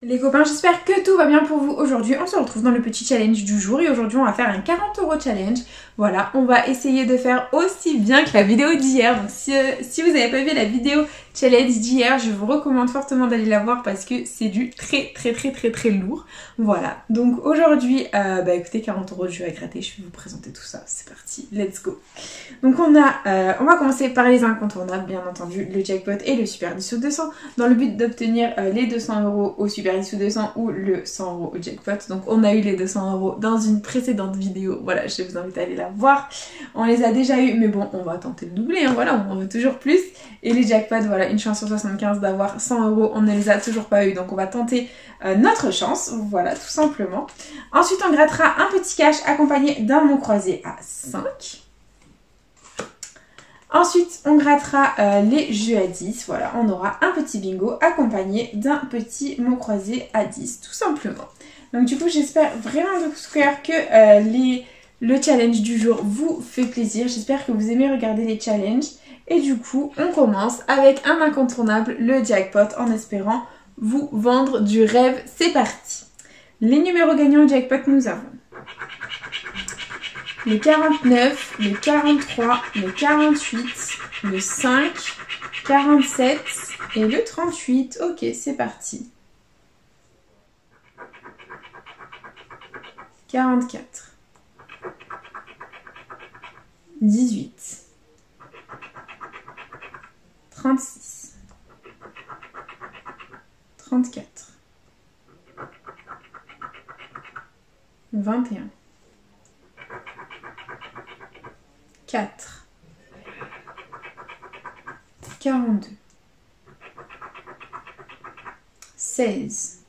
Les copains, j'espère que tout va bien pour vous aujourd'hui. On se retrouve dans le petit challenge du jour et aujourd'hui on va faire un 40 € challenge. Voilà, on va essayer de faire aussi bien que la vidéo d'hier. Donc si vous n'avez pas vu la vidéo challenge d'hier, je vous recommande fortement d'aller la voir parce que c'est du très lourd. Voilà, donc aujourd'hui, écoutez, 40 € de jeu à gratter, je vais vous présenter tout ça. C'est parti, let's go. Donc on va commencer par les incontournables, bien entendu, le jackpot et le super 10 ou 200, dans le but d'obtenir les 200 € au super 10 ou 200 ou le 100 € au jackpot. Donc on a eu les 200 € dans une précédente vidéo, voilà, je vous invite à aller la voir. On les a déjà eu, mais bon, on va tenter de doubler, hein, voilà, on veut toujours plus. Et les jackpots, voilà, une chance sur 75 d'avoir 100 €, on ne les a toujours pas eu, donc on va tenter notre chance, voilà, tout simplement. Ensuite on grattera un petit cash accompagné d'un mot croisé à 5. Ensuite, on grattera les jeux à 10. Voilà, on aura un petit bingo accompagné d'un petit mot croisé à 10, tout simplement. Donc du coup, j'espère vraiment de tout cœur que le challenge du jour vous fait plaisir. J'espère que vous aimez regarder les challenges. Et du coup, on commence avec un incontournable, le jackpot, en espérant vous vendre du rêve. C'est parti. Les numéros gagnants au jackpot, nous avons le 49, le 43, le 48, le 5, 47 et le 38. Ok, c'est parti. 44, 18, 36, 34, 21, 4, 42, 16,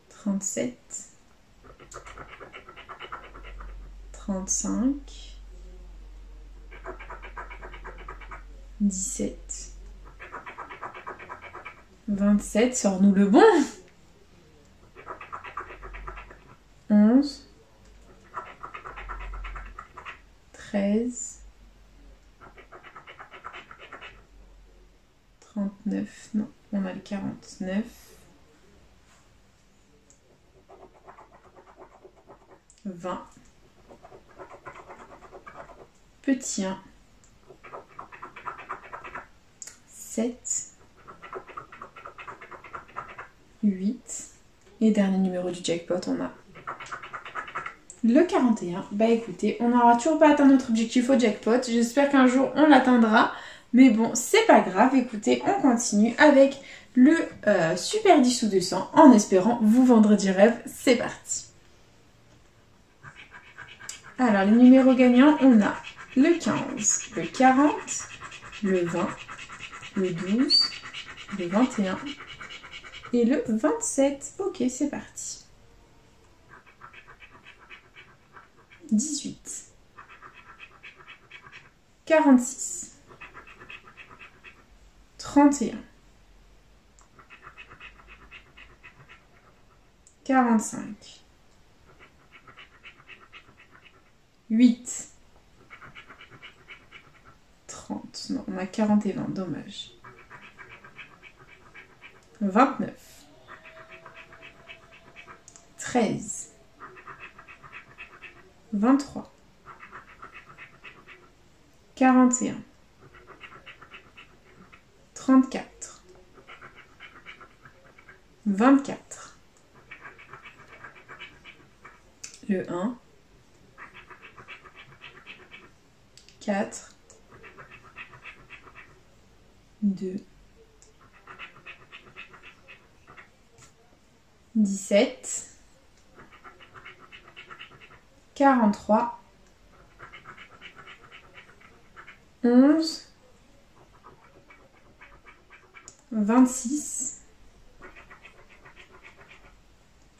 37, 35, 17, 27, sors-nous le bon, 11, 13, 39, non, on a le 49, 20, petit 1, 7, 8, et dernier numéro du jackpot, on a le 41. Bah écoutez, on n'aura toujours pas atteint notre objectif au jackpot. J'espère qu'un jour on l'atteindra. Mais bon, c'est pas grave. Écoutez, on continue avec le super 10 ou 200 en espérant vous vendre du rêve. C'est parti. Alors, les numéros gagnants, on a le 15, le 40, le 20, le 12, le 21 et le 27. Ok, c'est parti. 18, 46, 31, 45, 8, 30, non, on a 40 et 20, dommage, 29, 13, 23, 41, 34, 24, le 1, 4, 2, 17, 43, 11, 26,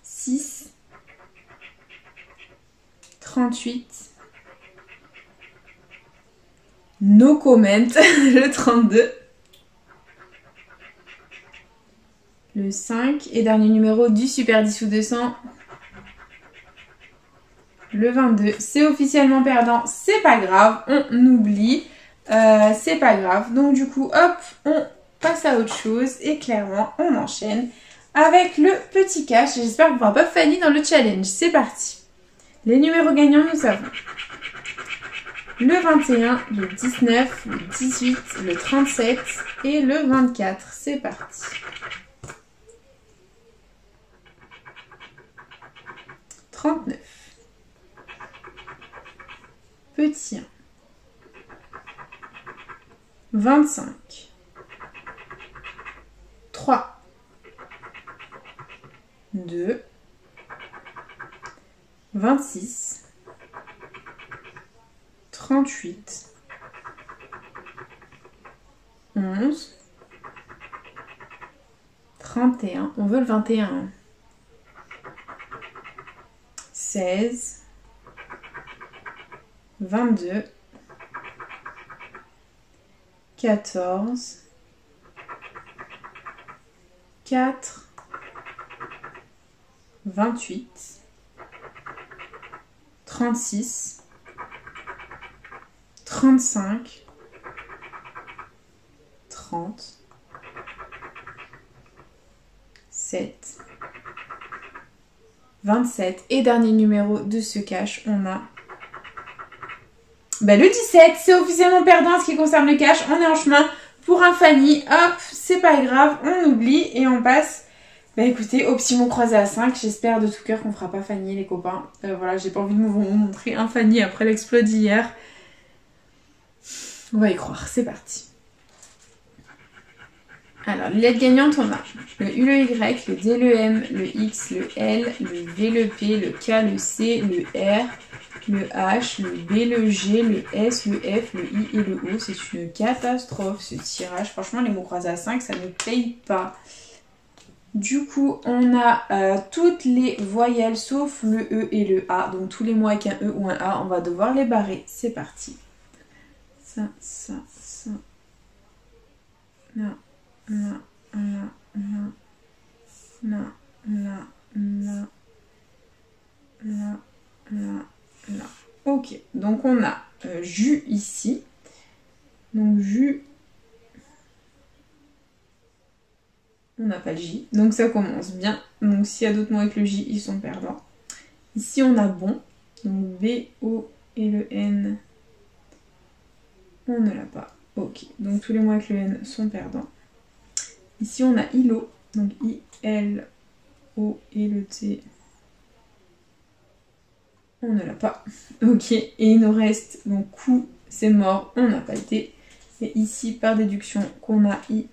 6, 38, no comment, le 32, le 5 et dernier numéro du super 10 ou 200, le 22. C'est officiellement perdant, c'est pas grave, on oublie, c'est pas grave. Donc du coup, hop, on passe à autre chose et clairement on enchaîne avec le petit cash. J'espère qu'on ne pas Fanny dans le challenge. C'est parti. Les numéros gagnants, nous avons le 21, le 19, le 18, le 37 et le 24. C'est parti. Petit 1. 25. 3. 2. 26. 38. 11. 31. On veut le 21. 16. 22. 14. 4. 28. 36. 35. 30. 7. 27. Et dernier numéro de ce cash, on a le 17. C'est officiellement perdant en ce qui concerne le cash. On est en chemin pour un Fanny. Hop, c'est pas grave, on oublie et on passe écoutez, au petit mot croisé à 5. J'espère de tout cœur qu'on fera pas Fanny les copains. Voilà, j'ai pas envie de vous montrer un Fanny après l'exploit d'hier. On va y croire, c'est parti. Alors, les lettres gagnantes, on a le U, le Y, le D, le M, le X, le L, le V, le P, le K, le C, le R, le H, le B, le G, le S, le F, le I et le O. C'est une catastrophe ce tirage. Franchement, les mots croisés à 5, ça ne paye pas. Du coup, on a toutes les voyelles sauf le E et le A. Donc, tous les mots avec un E ou un A, on va devoir les barrer. C'est parti. Ça. Là. Ok, donc on a jus ici. Donc jus. On n'a pas le J. Donc ça commence bien. Donc s'il y a d'autres mots avec le J, ils sont perdants. Ici on a bon. Donc B, O et le N. On ne l'a pas. Ok, donc tous les mots avec le N sont perdants. Ici on a ILO. Donc I, L, O et le T. On ne l'a pas. Ok, et il nous reste donc coup, c'est mort, on n'a pas le T. Et ici, par déduction, qu'on a I,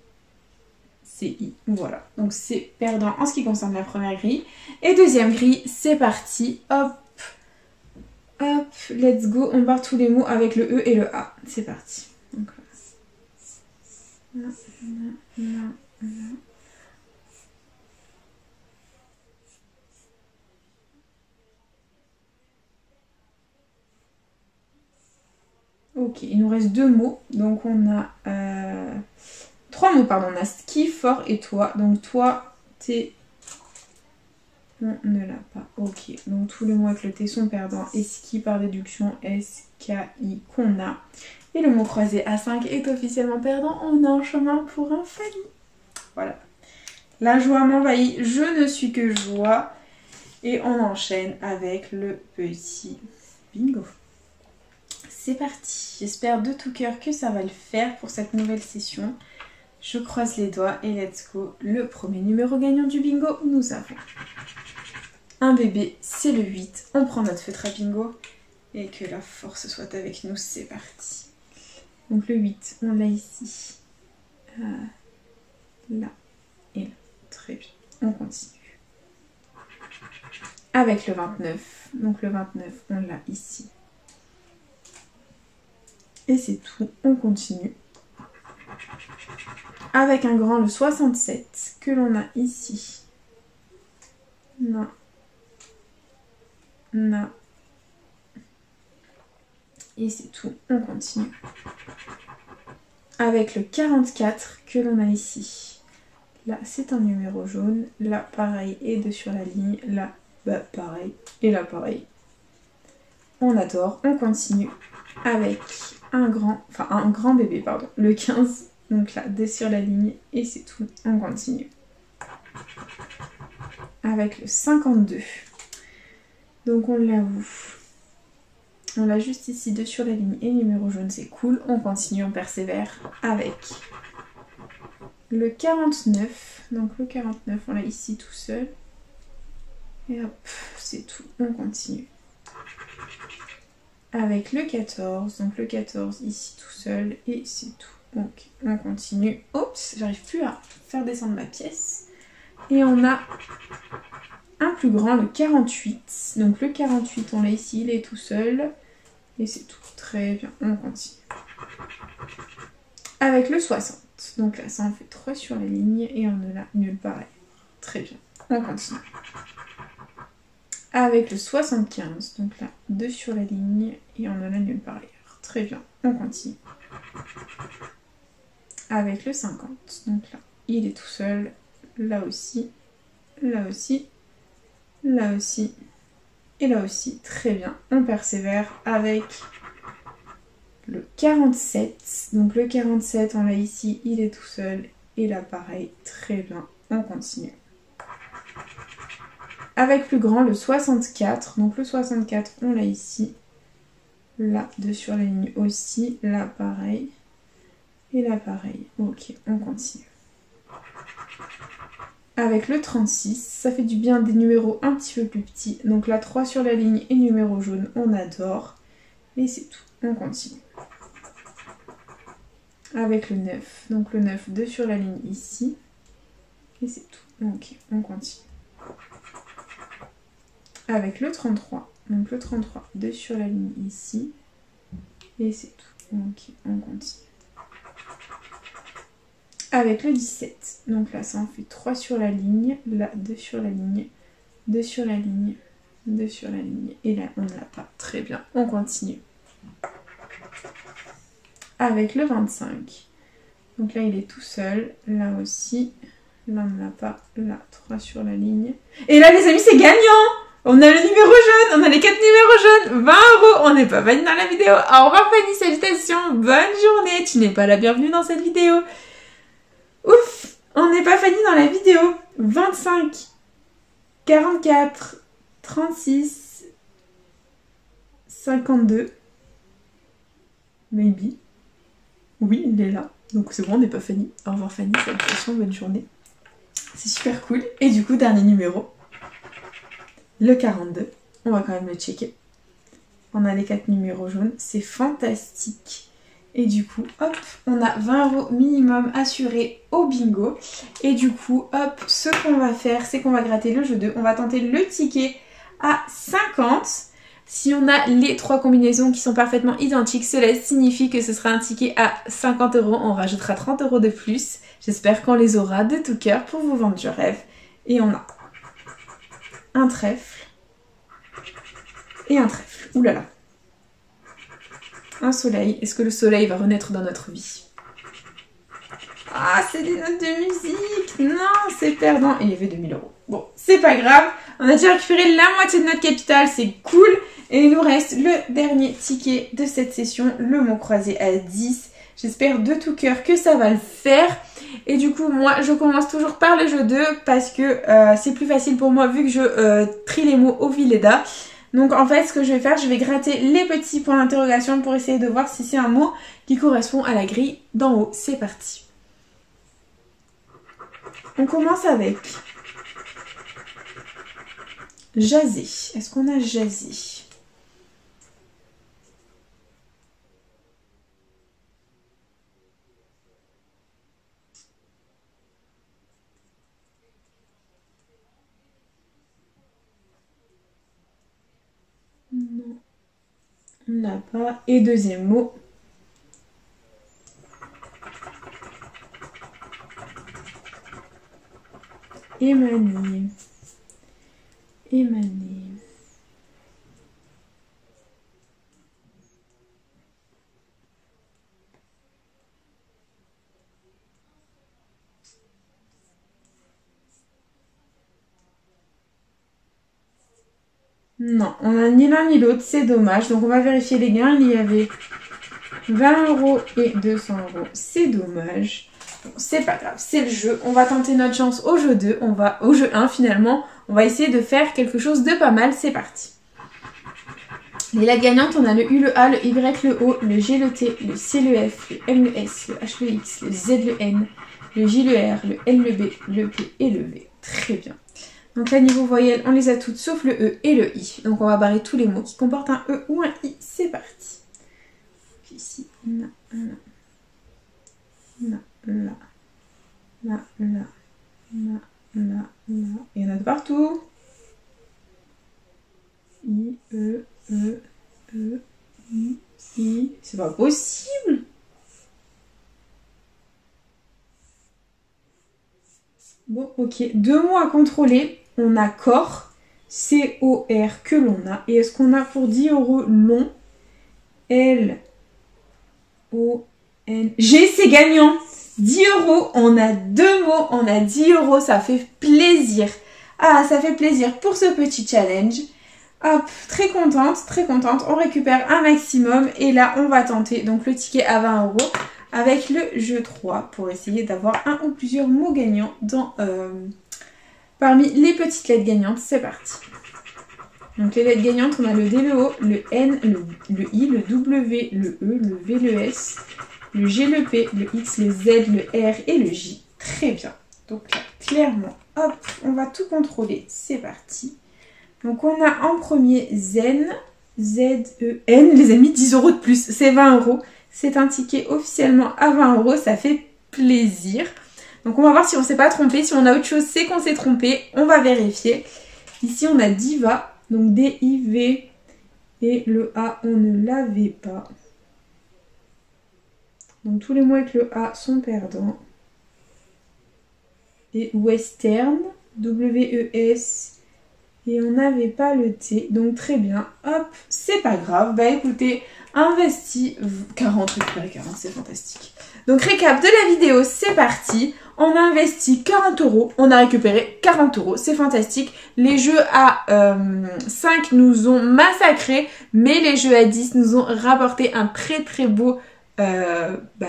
c'est I. Voilà, donc c'est perdant en ce qui concerne la première grille. Et deuxième grille, c'est parti. Hop, hop, let's go. On barre tous les mots avec le E et le A. C'est parti. Donc, là. Ok, il nous reste deux mots. Donc on a trois mots, pardon. On a ski, fort et toi. Donc toi, t'es... On ne l'a pas. Ok, donc tous les mots avec le T sont perdants. Et ski par déduction, S-K-I qu'on a. Et le mot croisé à 5 est officiellement perdant. On est en chemin pour un Fanny. Voilà. La joie m'envahit. Je ne suis que joie. Et on enchaîne avec le petit bingo. C'est parti. J'espère de tout cœur que ça va le faire pour cette nouvelle session. Je croise les doigts et let's go. Le premier numéro gagnant du bingo, nous avons un bébé, c'est le 8. On prend notre feutre à bingo et que la force soit avec nous. C'est parti. Donc le 8, on l'a ici. Là et là. Très bien. On continue. Avec le 29. Donc le 29, on l'a ici. Et c'est tout, on continue. Avec un grand, le 67, que l'on a ici. Là. Là. Et c'est tout, on continue. Avec le 44, que l'on a ici. Là, c'est un numéro jaune. Là, pareil, et deux sur la ligne. Là, pareil. Et là, pareil. On adore, on continue. Avec un grand bébé, pardon. Le 15, Donc là, 2 sur la ligne et c'est tout. On continue. Avec le 52. Donc on l'avoue. On l'a juste ici, 2 sur la ligne et numéro jaune, c'est cool. On continue, on persévère avec le 49. Donc le 49, on l'a ici tout seul. Et hop, c'est tout. On continue. Avec le 14. Donc le 14 ici tout seul et c'est tout. Donc on continue. Oups, j'arrive plus à faire descendre ma pièce. Et on a un plus grand, le 48. Donc le 48, on l'a ici, il est tout seul. Et c'est tout. Très bien, on continue. Avec le 60. Donc là, ça en fait 3 sur la ligne et on ne l'a nulle part ailleurs. Très bien, on continue. Avec le 75. Donc là, 2 sur la ligne et on ne l'a nulle part ailleurs. Très bien, on continue. Avec le 50. Donc là, il est tout seul. Là aussi, là aussi, là aussi et là aussi. Très bien, on persévère avec le 47. Donc le 47, on l'a ici, il est tout seul. Et là pareil, très bien, on continue. Avec plus grand, le 64. Donc le 64, on l'a ici. Là, 2 sur la ligne aussi. Là pareil. Et là pareil. Ok, on continue. Avec le 36, ça fait du bien des numéros un petit peu plus petits. Donc là, 3 sur la ligne et numéro jaune, on adore. Et c'est tout, on continue. Avec le 9, donc le 9, 2 sur la ligne ici. Et c'est tout, ok, on continue. Avec le 33, donc le 33, 2 sur la ligne ici. Et c'est tout, ok, on continue. Avec le 17, donc là ça en fait 3 sur la ligne, là 2 sur la ligne, 2 sur la ligne, 2 sur la ligne, et là on ne l'a pas. Très bien, on continue. Avec le 25, donc là il est tout seul, là aussi, là on ne l'a pas, là 3 sur la ligne. Et là les amis c'est gagnant! On a le numéro jaune, on a les 4 numéros jaunes, 20 €, on n'est pas Fanny dans la vidéo. Au revoir Fanny, salutations, bonne journée, tu n'es pas la bienvenue dans cette vidéo. Ouf, on n'est pas Fanny dans la vidéo. 25, 44, 36, 52. Maybe. Oui, il est là. Donc c'est bon, on n'est pas Fanny. Au revoir Fanny, salutations, bonne journée. C'est super cool. Et du coup, dernier numéro. Le 42. On va quand même le checker. On a les 4 numéros jaunes. C'est fantastique. Et du coup, hop, on a 20 € minimum assuré au bingo. Et du coup, hop, ce qu'on va faire, c'est qu'on va gratter le jeu 2. On va tenter le ticket à 50. Si on a les 3 combinaisons qui sont parfaitement identiques, cela signifie que ce sera un ticket à 50 €. On rajoutera 30 € de plus. J'espère qu'on les aura de tout cœur pour vous vendre du rêve. Et on a un trèfle et un trèfle. Ouh là là. Un soleil. Est-ce que le soleil va renaître dans notre vie? Ah, c'est des notes de musique. Non, c'est perdant. Et il y avait 2000 €. Bon, c'est pas grave. On a déjà récupéré la moitié de notre capital. C'est cool. Et il nous reste le dernier ticket de cette session. Le mot croisé à 10. J'espère de tout cœur que ça va le faire. Et du coup, moi, je commence toujours par le jeu 2 parce que c'est plus facile pour moi vu que je trie les mots au Villeda. Donc en fait, ce que je vais faire, je vais gratter les petits points d'interrogation pour essayer de voir si c'est un mot qui correspond à la grille d'en haut. C'est parti. On commence avec jaser. Est-ce qu'on a jasé? Non, on n'a pas. Et deuxième mot. Émaner. Émaner. Non, on n'a ni l'un ni l'autre, c'est dommage. Donc on va vérifier les gains. Il y avait 20 € et 200 €, c'est dommage. Bon, c'est pas grave, c'est le jeu. On va tenter notre chance au jeu 2, au jeu 1 finalement. On va essayer de faire quelque chose de pas mal, c'est parti. Les lettres gagnantes, on a le U, le A, le Y, le O, le G, le T, le C, le F, le M, le S, le H, le X, le Z, le N, le J, le R, le L, le B, le P et le V. Très bien. Donc là, niveau voyelle, on les a toutes sauf le E et le I. Donc on va barrer tous les mots qui comportent un E ou un I. C'est parti. Ici, là, là, là, là, là, là, là, là, là. Il y en a de partout. I, E, I. C'est pas possible. Bon, ok. 2 mots à contrôler. On a corps, C-O-R que l'on a. Et est-ce qu'on a pour 10 € long, L-O-N-G, c'est gagnant. 10 €, on a 2 mots, on a 10 €, ça fait plaisir. Ah, ça fait plaisir pour ce petit challenge. Hop, très contente, on récupère un maximum et là on va tenter donc le ticket à 20 € avec le jeu 3 pour essayer d'avoir un ou plusieurs mots gagnants dans, parmi les petites lettres gagnantes. C'est parti. Donc les lettres gagnantes, on a le D, le O, le N, le I, le W, le E, le V, le S, le G, le P, le X, le Z, le R et le J. Très bien. Donc là, clairement, hop, on va tout contrôler. C'est parti. Donc on a en premier Zen, Z-E-N, les amis, 10 € de plus, c'est 20 €. C'est un ticket officiellement à 20 €, ça fait plaisir. Donc on va voir si on ne s'est pas trompé, si on a autre chose, c'est qu'on s'est trompé, on va vérifier. Ici on a Diva, donc D-I-V, et le A on ne l'avait pas. Donc tous les mots avec le A sont perdants. Et Western, W-E-S, et on n'avait pas le T, donc très bien. Hop, c'est pas grave. Bah écoutez, investi 40, récupéré 40, c'est fantastique. Donc récap de la vidéo, c'est parti. On a investi 40 €, on a récupéré 40 €, c'est fantastique. Les jeux à 5 nous ont massacrés, mais les jeux à 10 nous ont rapporté un très beau...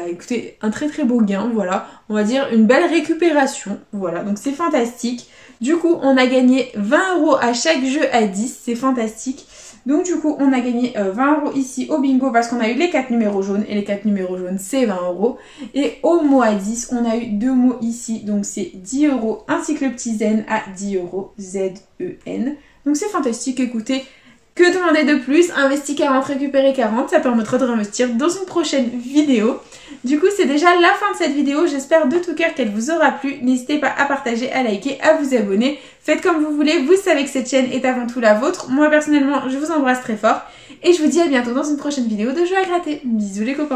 écoutez, un très beau gain, voilà. On va dire une belle récupération, voilà. Donc c'est fantastique. Du coup, on a gagné 20 € à chaque jeu à 10, c'est fantastique. Donc du coup, on a gagné 20 € ici au bingo parce qu'on a eu les 4 numéros jaunes. Et les 4 numéros jaunes, c'est 20 €. Et au mot à 10, on a eu 2 mots ici. Donc c'est 10 € ainsi que le petit zen à 10 €, Z-E-N. Donc c'est fantastique, écoutez. Que demander de plus? Investi 40, récupérer 40, ça permettra de réinvestir dans une prochaine vidéo. Du coup, c'est déjà la fin de cette vidéo. J'espère de tout cœur qu'elle vous aura plu. N'hésitez pas à partager, à liker, à vous abonner. Faites comme vous voulez. Vous savez que cette chaîne est avant tout la vôtre. Moi, personnellement, je vous embrasse très fort. Et je vous dis à bientôt dans une prochaine vidéo de jeux à gratter. Bisous les copains.